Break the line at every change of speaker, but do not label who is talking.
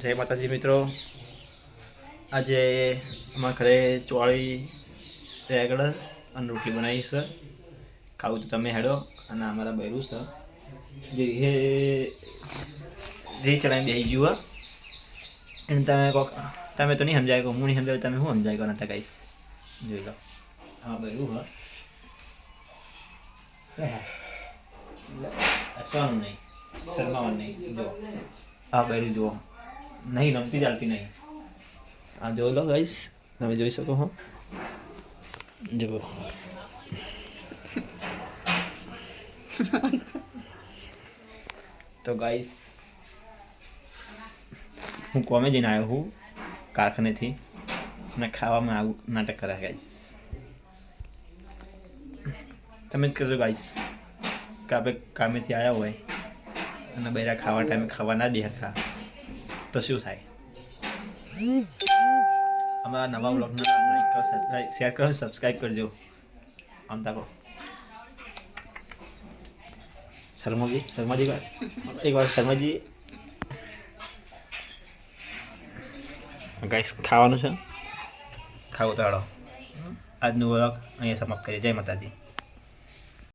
જય માતાજી મિત્રો, આજે અમારા ઘરે ચોળી રેગડ અને રોટલી બનાવી છે. ખાવું તો તમે હેડો. અને અમારા બૈરું છે જે રી ચડાઈને બેસી ગયું એને તમે તો નહીં સમજાય, હું નહીં સમજાય, તમે શું સમજાય નતા કહીશ. જોઈ લો હા બૈરું હસવાનું નહીં, શરમાવાનું નહીં. જો હા બૈરું જુઓ, નહીં રમતી ચાલતી નહીં. આ જોઈ લો ગાઈસ, તમે જોઈ શકો છો. જુઓ તો ગાઈસ, હું કોમે જઈને આવ્યો હું કારખાનેથી અને ખાવામાં આવું નાટક કરે ગાઈસ. તમે જ કરજો ગાઈસ કે આપણે કામેથી આવ્યા હોય અને બૈરા ખાવા ટાઈમે ખાવા ના બેસતા તો શું થાય. અમારા નવા બ્લોગને લાઈક કરો, શેર કરો, સબસ્ક્રાઈબ કરજો. આમ તાકો શર્માજી એક વાર શર્માજી ગાઈસ ખાવાનું છે. ખાવું તો હાડો. આજનું બ્લોગ અહીંયા સમાપ્ત કરીએ. જય માતાજી.